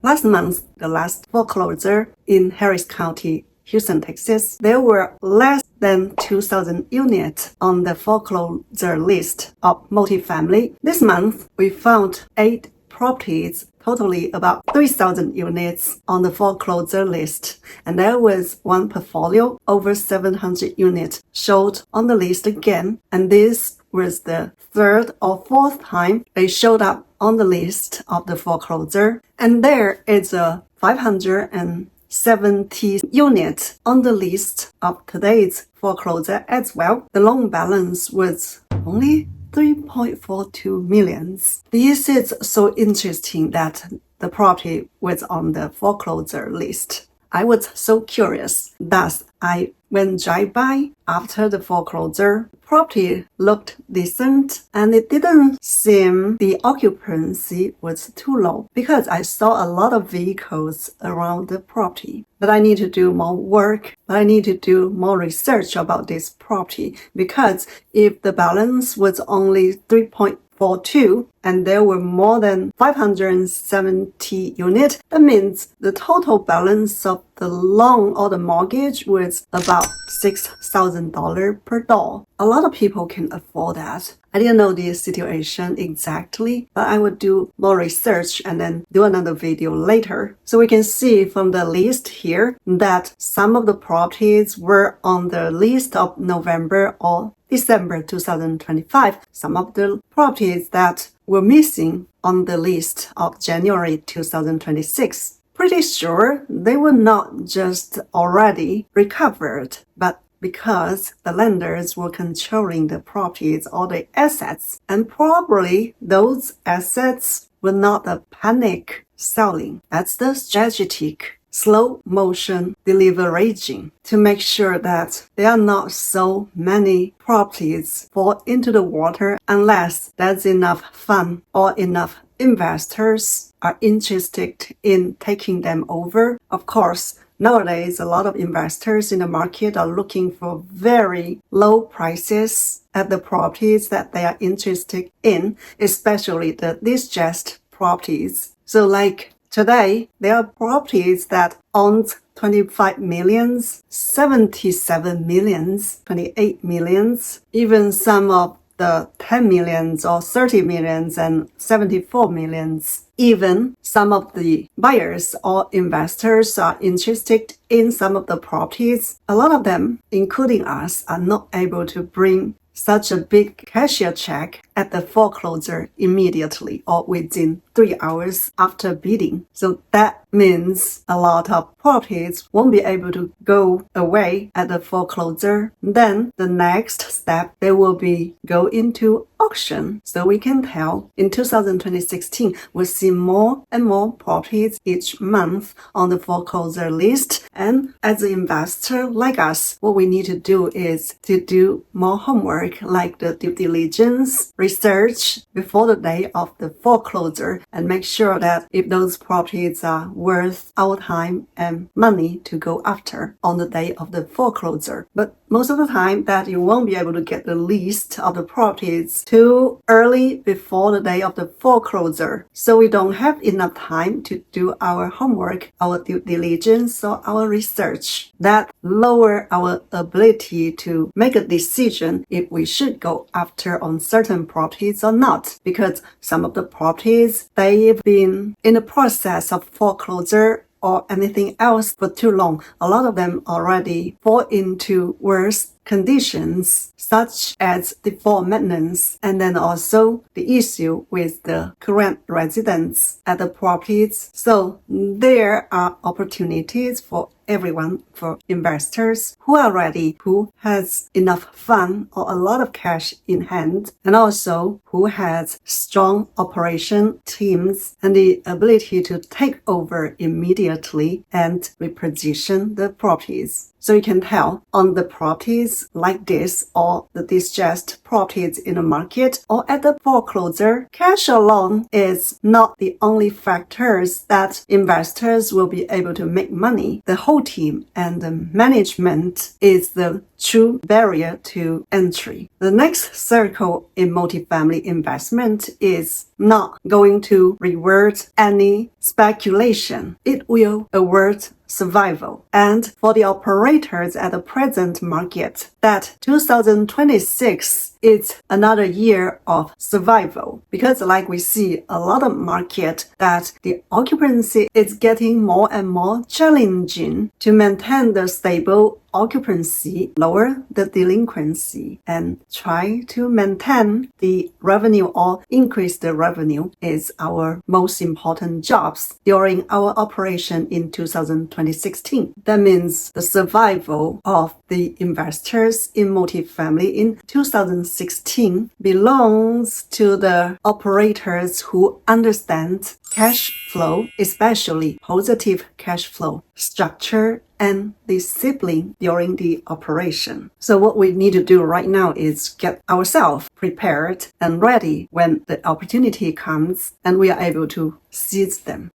Last month, the last foreclosure in Harris County, Houston, Texas, there were less than 2,000 units on the foreclosure list of multifamily. This month, we found 8 properties, totally about 3,000 units on the foreclosure list. And there was one portfolio, over 700 units, showed on the list again. And this was the third or fourth time they showed up on the list of the foreclosure. And there is a 570 units on the list of today's foreclosure as well. The loan balance was only 3.42 millions. This is so interesting that the property was on the foreclosure list. I was so curious. Thus, I went drive by after the foreclosure. Property looked decent and it didn't seem the occupancy was too low because I saw a lot of vehicles around the property. But I need to do more work. I need to do more research about this property because if the balance was only 3.42 and there were more than 570 units, that means the total balance of the loan or the mortgage was about $6,000 per door. A lot of people can afford that. I didn't know the situation exactly, but I would do more research and then do another video later. So we can see from the list here that some of the properties were on the list of November or December 2025. Some of the properties that were missing on the list of January 2026. Pretty sure they were not just already recovered, but because the lenders were controlling the properties or the assets, and probably those assets were not a panic selling. That's the strategic slow motion deleveraging to make sure that there are not so many properties fall into the water unless there's enough fund or enough investors are interested in taking them over. Of course, nowadays, a lot of investors in the market are looking for very low prices at the properties that they are interested in, especially the distressed properties. So like today, there are properties that own 25 millions, 77 millions, 28 millions, even some of the 10 millions or 30 millions and 74 millions. Even some of the buyers or investors are interested in some of the properties. A lot of them, including us, are not able to bring such a big cashier check at the foreclosure immediately or within 3 hours after bidding. So that means a lot of properties won't be able to go away at the foreclosure. Then the next step, they will be go into auction. So we can tell in 2016, we'll see more and more properties each month on the foreclosure list. And as an investor like us, what we need to do is to do more homework like the due diligence, research before the day of the foreclosure and make sure that if those properties are worth our time and money to go after on the day of the foreclosure. But most of the time that you won't be able to get the list of the properties too early before the day of the foreclosure. So we don't have enough time to do our homework, our due diligence, or our research. That lower our ability to make a decision if we should go after on certain properties or not. Because some of the properties, they've been in the process of foreclosure or anything else for too long. A lot of them already fall into worse conditions such as default maintenance and then also the issue with the current residents at the properties. So there are opportunities for everyone, for investors who are ready, who has enough fund or a lot of cash in hand, and also who has strong operation teams and the ability to take over immediately and reposition the properties. So you can tell on the properties like this or the distressed properties in the market or at the foreclosure, cash alone is not the only factors that investors will be able to make money. The whole team and the management is the true barrier to entry. The next circle in multifamily investment is not going to reward any speculation. It will award survival. And for the operators at the present market, that 2026 is another year of survival. Because like we see a lot of market that the occupancy is getting more and more challenging to maintain the stable occupancy, lower the delinquency, and try to maintain the revenue or increase the revenue is our most important jobs during our operation in 2016. That means the survival of the investors in multifamily in 2016 belongs to the operators who understand cash flow, especially positive cash flow, structure, and discipline during the operation. So what we need to do right now is get ourselves prepared and ready when the opportunity comes and we are able to seize them.